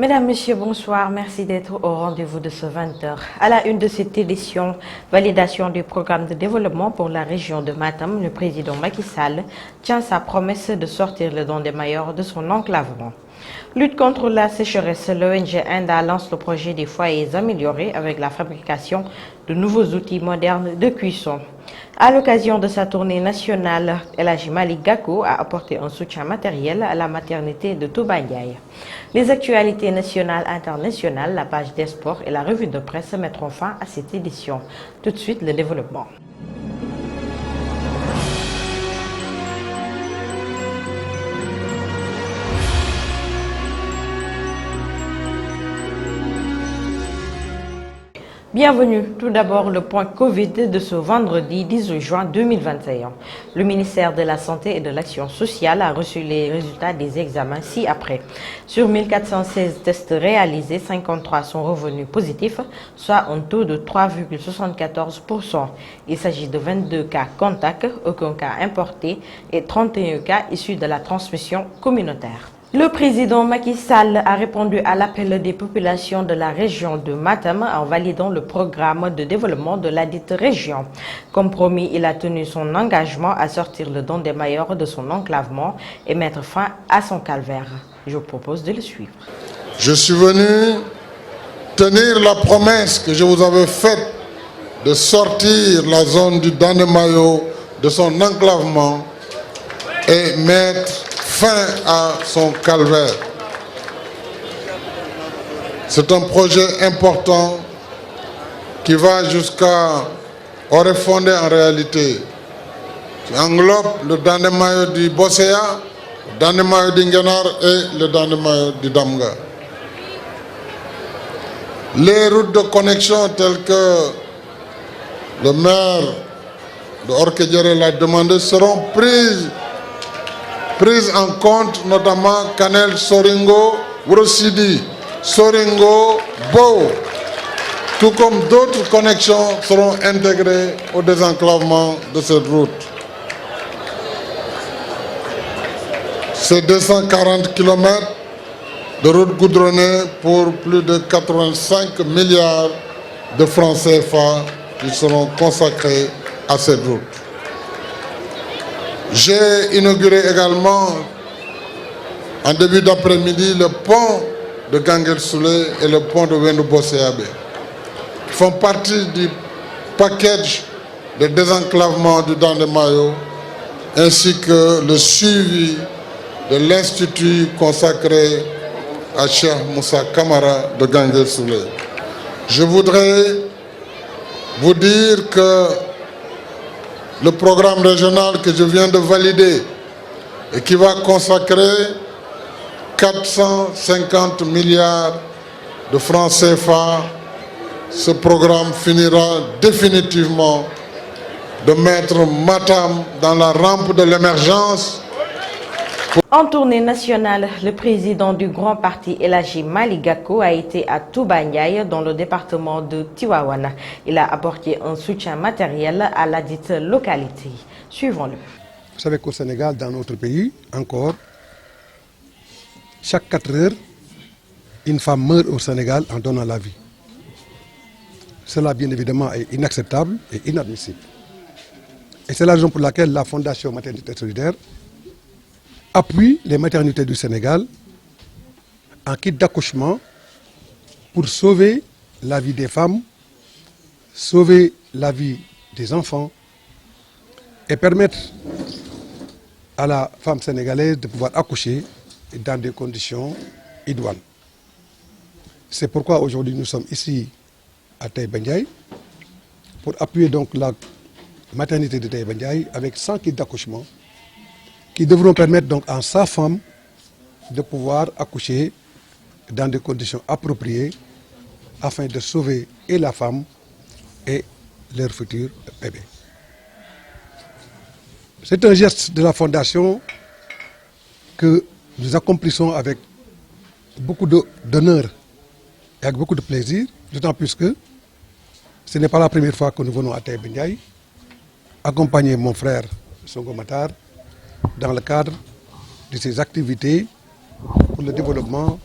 Mesdames, Messieurs, bonsoir. Merci d'être au rendez-vous de ce 20h. À la une de cette édition, validation du programme de développement pour la région de Matam, le président Macky Sall tient sa promesse de sortir le don des Mayors de son enclavement. Lutte contre la sécheresse, l'ONG Enda lance le projet des foyers améliorés avec la fabrication de nouveaux outils modernes de cuisson. À l'occasion de sa tournée nationale, El Hadji Malick Gakou a apporté un soutien matériel à la maternité de Touba Ndiaye. Les actualités nationales et internationales, la page des sports et la revue de presse mettront fin à cette édition. Tout de suite, le développement. Bienvenue. Tout d'abord, le point Covid de ce vendredi 18 juin 2021. Le ministère de la Santé et de l'Action sociale a reçu les résultats des examens ci-après. Sur 1416 tests réalisés, 53 sont revenus positifs, soit un taux de 3,74%. Il s'agit de 22 cas contacts, aucun cas importé et 31 cas issus de la transmission communautaire. Le président Macky Sall a répondu à l'appel des populations de la région de Matam en validant le programme de développement de la dite région. Comme promis, il a tenu son engagement à sortir le don des Mayors de son enclavement et mettre fin à son calvaire. Je vous propose de le suivre. Je suis venu tenir la promesse que je vous avais faite de sortir la zone du Dandemayo de son enclavement et mettre fin à son calvaire. C'est un projet important qui va jusqu'à refonder en réalité, qui englobe le Dandemayo du Bosséa, le Dandemayo d'Ingenar et le Dandemayo du Damga. Les routes de connexion telles que le maire de Orkedjere l'a demandé seront prises en compte, notamment Kanel, Soringo, Wurosidi, Soringo, Bo, tout comme d'autres connexions seront intégrées au désenclavement de cette route. C'est 240 km de route goudronnée pour plus de 85 milliards de francs CFA qui seront consacrés à cette route. J'ai inauguré également en début d'après-midi le pont de Ganguel-Soulé et le pont de Wendou-Bosséabe, qui font partie du package de désenclavement du Dandemayo, ainsi que le suivi de l'institut consacré à Cheikh Moussa Kamara de Ganguel-Soulé. Je voudrais vous dire que le programme régional que je viens de valider et qui va consacrer 450 milliards de francs CFA, ce programme finira définitivement de mettre Matam dans la rampe de l'émergence. En tournée nationale, le président du grand parti El Hadji Malick Gakou a été à Touba Ndiaye dans le département de Tivaouane. Il a apporté un soutien matériel à la dite localité. Suivons-le. Vous savez qu'au Sénégal, dans notre pays, encore, chaque 4 heures, une femme meurt au Sénégal en donnant la vie. Cela, bien évidemment, est inacceptable et inadmissible. Et c'est la raison pour laquelle la Fondation Maternité Solidaire appuie les maternités du Sénégal en kit d'accouchement pour sauver la vie des femmes, sauver la vie des enfants et permettre à la femme sénégalaise de pouvoir accoucher dans des conditions idoines. C'est pourquoi aujourd'hui nous sommes ici à Taïba Ndiaye pour appuyer donc la maternité de Taïba Ndiaye avec 100 kits d'accouchement qui devront permettre donc à sa femme de pouvoir accoucher dans des conditions appropriées afin de sauver et la femme et leur futur bébé. C'est un geste de la Fondation que nous accomplissons avec beaucoup d'honneur et avec beaucoup de plaisir, d'autant plus que ce n'est pas la première fois que nous venons à Taïba Ndiaye accompagner mon frère Songo Matar dans le cadre de ses activités pour le développement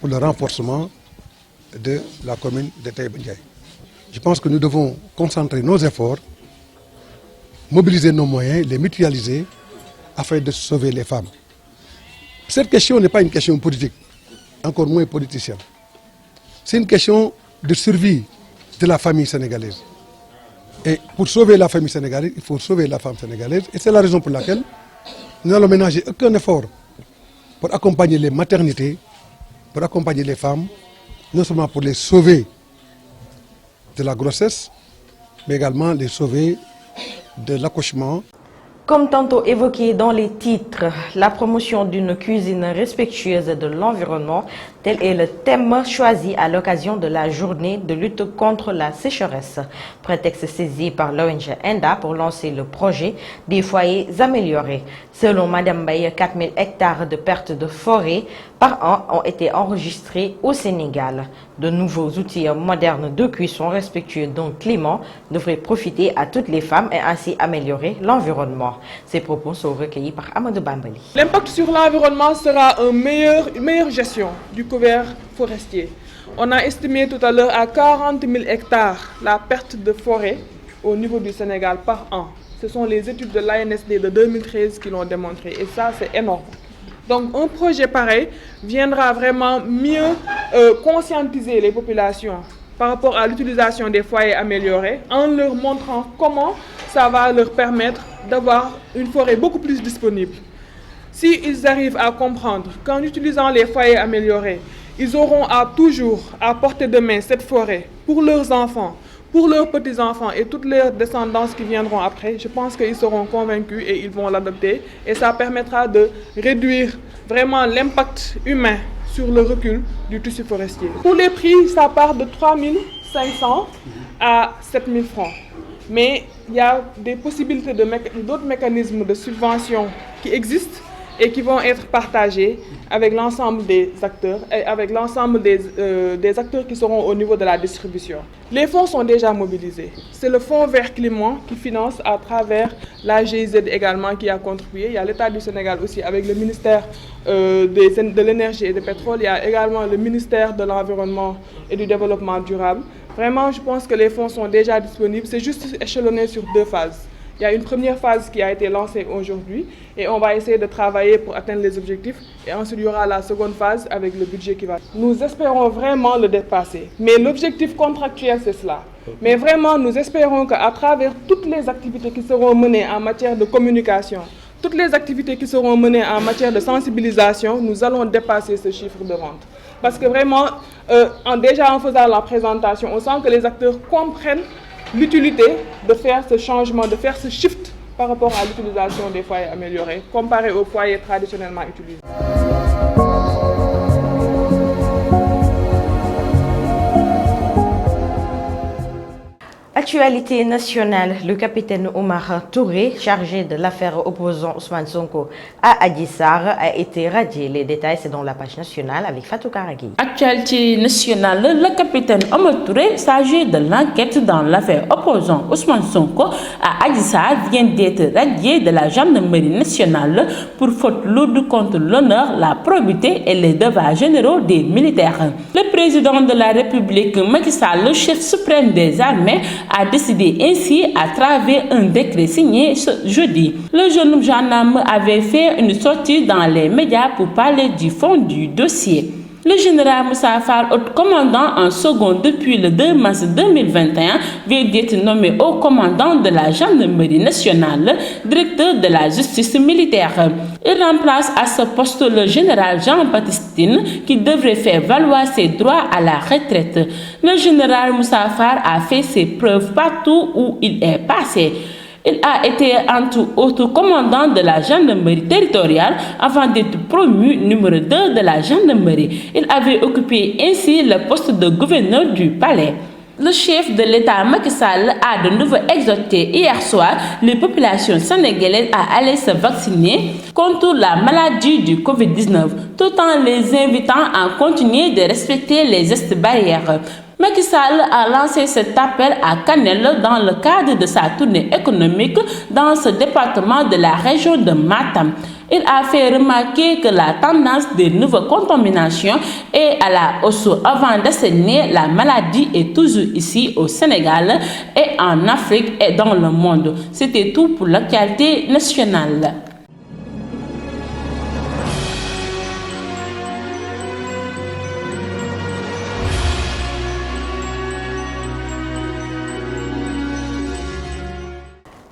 pour le renforcement de la commune de Taïba Ndiaye. Je pense que nous devons concentrer nos efforts, mobiliser nos moyens, les mutualiser afin de sauver les femmes. Cette question n'est pas une question politique, encore moins politicienne. C'est une question de survie de la famille sénégalaise. Et pour sauver la famille sénégalaise, il faut sauver la femme sénégalaise. Et c'est la raison pour laquelle nous n'allons ménager aucun effort pour accompagner les maternités, pour accompagner les femmes, non seulement pour les sauver de la grossesse, mais également les sauver de l'accouchement. Comme tantôt évoqué dans les titres, la promotion d'une cuisine respectueuse de l'environnement, tel est le thème choisi à l'occasion de la journée de lutte contre la sécheresse. Prétexte saisi par l'ONG ENDA pour lancer le projet des foyers améliorés. Selon Madame Baye, 4000 hectares de pertes de forêt par an ont été enregistrés au Sénégal. De nouveaux outils modernes de cuisson respectueux d'un climat devraient profiter à toutes les femmes et ainsi améliorer l'environnement. Ces propos sont recueillis par Amadou Bambali. L'impact sur l'environnement sera une meilleure gestion du couvert forestier. On a estimé tout à l'heure à 40 000 hectares la perte de forêt au niveau du Sénégal par an. Ce sont les études de l'ANSD de 2013 qui l'ont démontré et ça c'est énorme. Donc un projet pareil viendra vraiment mieux conscientiser les populations par rapport à l'utilisation des foyers améliorés en leur montrant comment ça va leur permettre d'avoir une forêt beaucoup plus disponible. S'ils arrivent à comprendre qu'en utilisant les foyers améliorés, ils auront toujours à portée de main cette forêt pour leurs enfants, pour leurs petits-enfants et toutes leurs descendances qui viendront après, je pense qu'ils seront convaincus et ils vont l'adopter. Et ça permettra de réduire vraiment l'impact humain sur le recul du tissu forestier. Pour les prix, ça part de 3 500 à 7 000 francs. Mais il y a des possibilités d'autres mécanismes de subvention qui existent et qui vont être partagés avec l'ensemble des acteurs et avec l'ensemble des acteurs qui seront au niveau de la distribution. Les fonds sont déjà mobilisés. C'est le Fonds vert climat qui finance à travers la GIZ également qui a contribué. Il y a l'État du Sénégal aussi avec le ministère de l'énergie et du pétrole. Il y a également le ministère de l'environnement et du développement durable. Vraiment, je pense que les fonds sont déjà disponibles. C'est juste échelonné sur 2 phases. Il y a une première phase qui a été lancée aujourd'hui et on va essayer de travailler pour atteindre les objectifs. Et ensuite, il y aura la seconde phase avec le budget qui va. Nous espérons vraiment le dépasser. Mais l'objectif contractuel, c'est cela. Mais vraiment, nous espérons qu'à travers toutes les activités qui seront menées en matière de communication, toutes les activités qui seront menées en matière de sensibilisation, nous allons dépasser ce chiffre de vente. Parce que vraiment, déjà en faisant la présentation, on sent que les acteurs comprennent l'utilité de faire ce changement, de faire ce shift par rapport à l'utilisation des foyers améliorés, comparé aux foyers traditionnellement utilisés. Actualité nationale, le capitaine Omar Touré, chargé de l'affaire opposant Ousmane Sonko à Adji Sarr, a été radié. Les détails, c'est dans la page nationale avec Fatou Karagui. Actualité nationale, le capitaine Omar Touré, chargé de l'enquête dans l'affaire opposant Ousmane Sonko à Adji Sarr, vient d'être radié de la gendarmerie nationale pour faute lourde contre l'honneur, la probité et les devoirs généraux des militaires. Le président de la République, Macky Sall, le chef suprême des armées, a décidé ainsi à travers un décret signé ce jeudi. Le jeune gendarme avait fait une sortie dans les médias pour parler du fond du dossier. Le général Moussa Fall, haut commandant en second depuis le 2 mars 2021, vient d'être nommé haut commandant de la gendarmerie nationale, directeur de la justice militaire. Il remplace à ce poste le général Jean-Baptiste Tine qui devrait faire valoir ses droits à la retraite. Le général Moussa Fall a fait ses preuves partout où il est passé. Il a été entre autres commandant de la gendarmerie territoriale avant d'être promu numéro 2 de la gendarmerie. Il avait occupé ainsi le poste de gouverneur du palais. Le chef de l'État Macky Sall a de nouveau exhorté hier soir les populations sénégalaises à aller se vacciner contre la maladie du Covid-19, tout en les invitant à continuer de respecter les gestes barrières. Macky Sall a lancé cet appel à Kanel dans le cadre de sa tournée économique dans ce département de la région de Matam. Il a fait remarquer que la tendance des nouvelles contaminations est à la hausse avant d'assainir la maladie est toujours ici au Sénégal et en Afrique et dans le monde. C'était tout pour l'actualité nationale.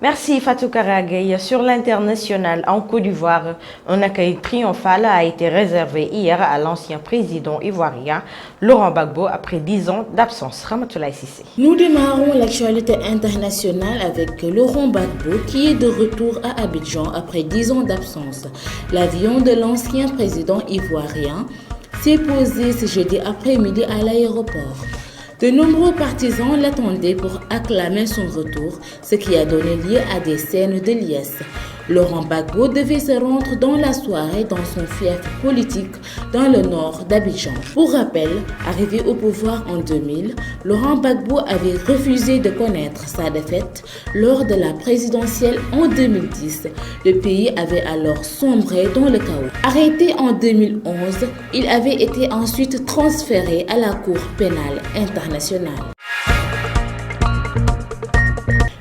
Merci Fatou Karagay. Sur l'international en Côte d'Ivoire, un accueil triomphal a été réservé hier à l'ancien président ivoirien Laurent Gbagbo après 10 ans d'absence. Ramatoulaye Cissé. Nous démarrons l'actualité internationale avec Laurent Gbagbo qui est de retour à Abidjan après 10 ans d'absence. L'avion de l'ancien président ivoirien s'est posé ce jeudi après-midi à l'aéroport. De nombreux partisans l'attendaient pour acclamer son retour, ce qui a donné lieu à des scènes de liesse. Laurent Gbagbo devait se rendre dans la soirée dans son fief politique dans le nord d'Abidjan. Pour rappel, arrivé au pouvoir en 2000, Laurent Gbagbo avait refusé de connaître sa défaite lors de la présidentielle en 2010. Le pays avait alors sombré dans le chaos. Arrêté en 2011, il avait été ensuite transféré à la Cour pénale internationale.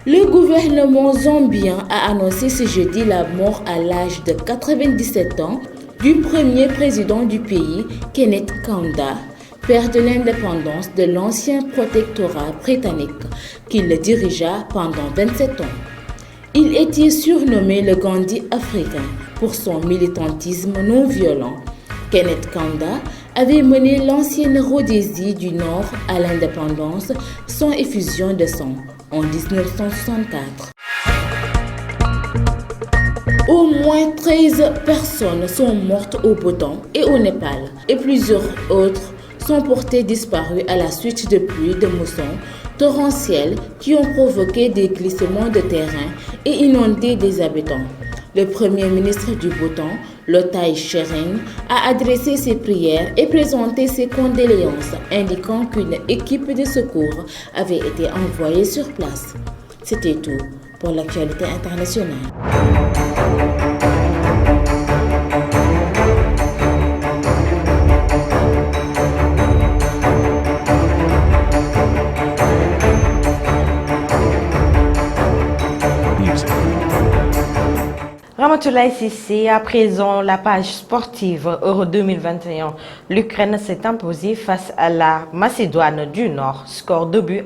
Le gouvernement zambien a annoncé ce jeudi la mort à l'âge de 97 ans du premier président du pays, Kenneth Kaunda, père de l'indépendance de l'ancien protectorat britannique, qu'il dirigea pendant 27 ans. Il était surnommé le Gandhi africain pour son militantisme non violent. Kenneth Kaunda avait mené l'ancienne Rhodésie du Nord à l'indépendance sans effusion de sang en 1964. Au moins 13 personnes sont mortes au Bhoutan et au Népal et plusieurs autres sont portées disparues à la suite de pluies de mousson torrentielles qui ont provoqué des glissements de terrain et inondé des habitants. Le premier ministre du Bhoutan, Lotai Tshering, a adressé ses prières et présenté ses condoléances, indiquant qu'une équipe de secours avait été envoyée sur place. C'était tout pour l'actualité internationale. Ramatoulaye Cissé, à présent la page sportive Euro 2021. L'Ukraine s'est imposée face à la Macédoine du Nord, score 2-0.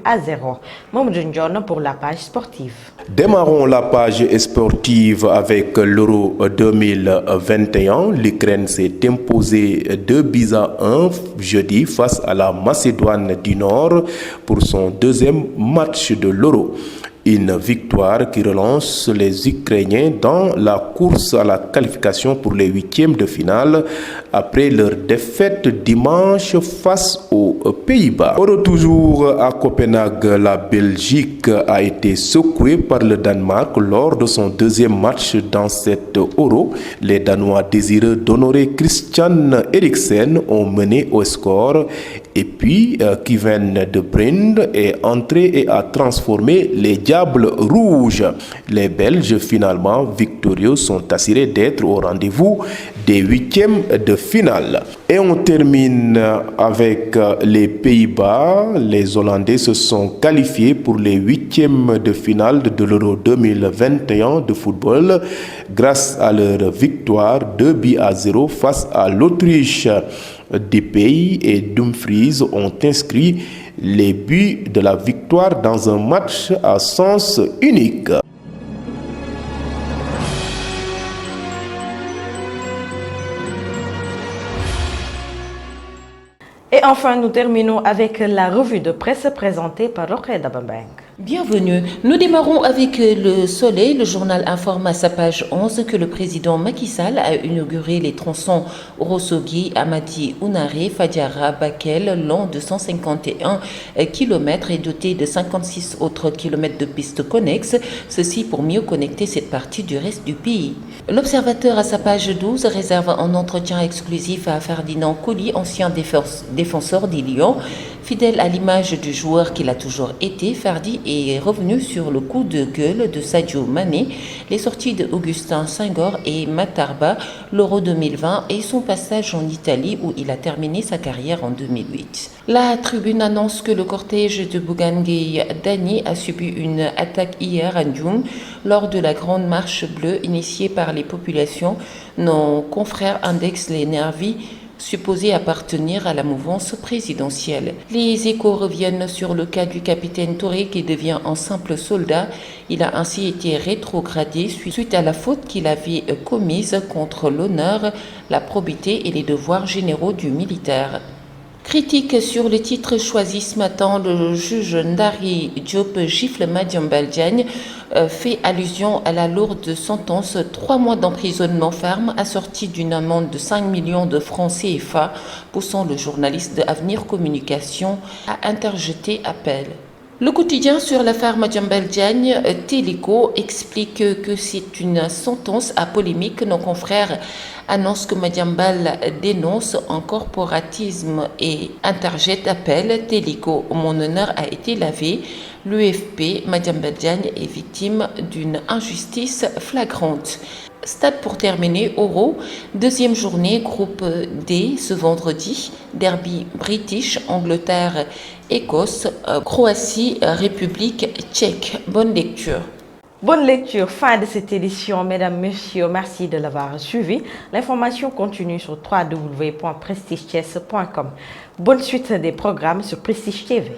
Mamadou Ndione pour la page sportive. Démarrons la page sportive avec l'Euro 2021. L'Ukraine s'est imposée 2-1 jeudi face à la Macédoine du Nord pour son deuxième match de l'Euro. Une victoire qui relance les Ukrainiens dans la course à la qualification pour les huitièmes de finale après leur défaite dimanche face aux Pays-Bas. Toujours à Copenhague, la Belgique a été secouée par le Danemark lors de son deuxième match dans cette Euro. Les Danois désireux d'honorer Christian Eriksen ont mené au score et puis Kevin De Bruyne est entré et a transformé les Diables rouges. Les Belges, finalement victorieux, sont assurés d'être au rendez-vous des huitièmes de finale. Et on termine avec les Pays-Bas. Les Hollandais se sont qualifiés pour les huitièmes de finale de l'Euro 2021 de football grâce à leur victoire 2-0 face à l'Autriche. Depay et Dumfries ont inscrit les buts de la victoire dans un match à sens unique. Et enfin, nous terminons avec la revue de presse présentée par Rokhaya Dabambeng. Bienvenue. Nous démarrons avec Le Soleil. Le journal informe à sa page 11 que le président Macky Sall a inauguré les tronçons Ourossogui, Amadi, Ounaré, Fadiara, Bakel, long de 151 km et doté de 56 autres kilomètres de pistes connexes. Ceci pour mieux connecter cette partie du reste du pays. L'Observateur à sa page 12 réserve un entretien exclusif à Ferdinand Coly, ancien défenseur des Lions. Fidèle à l'image du joueur qu'il a toujours été, Ferdi est revenu sur le coup de gueule de Sadio Mané, les sorties de Augustin Senghor et Matarba, l'Euro 2020 et son passage en Italie où il a terminé sa carrière en 2008. La tribune annonce que le cortège de Bougane Gueye Dany a subi une attaque hier à Ndioum lors de la grande marche bleue initiée par les populations. Nos confrères indexent les nervis supposés appartenir à la mouvance présidentielle. Les échos reviennent sur le cas du capitaine Touré qui devient un simple soldat. Il a ainsi été rétrogradé suite à la faute qu'il avait commise contre l'honneur, la probité et les devoirs généraux du militaire. Critique sur le titre choisi ce matin, le juge Ndari Diop gifle Madiambal Diagne fait allusion à la lourde sentence 3 mois d'emprisonnement ferme assortie d'une amende de 5 millions de francs CFA, poussant le journaliste d'Avenir Communication à interjeter appel. Le quotidien sur l'affaire Madiambal Diagne, Téléco, explique que c'est une sentence à polémique. Nos confrères annoncent que Madiambal dénonce un corporatisme et interjette appel. Téléco, mon honneur a été lavé. L'UFP, Madiambal Diagne est victime d'une injustice flagrante. Stade pour terminer, Euro, deuxième journée, groupe D ce vendredi, derby british, Angleterre, Écosse, Croatie, République tchèque. Bonne lecture. Bonne lecture, fin de cette édition, mesdames, messieurs, merci de l'avoir suivi. L'information continue sur www.prestigechess.com. Bonne suite des programmes sur Prestige TV.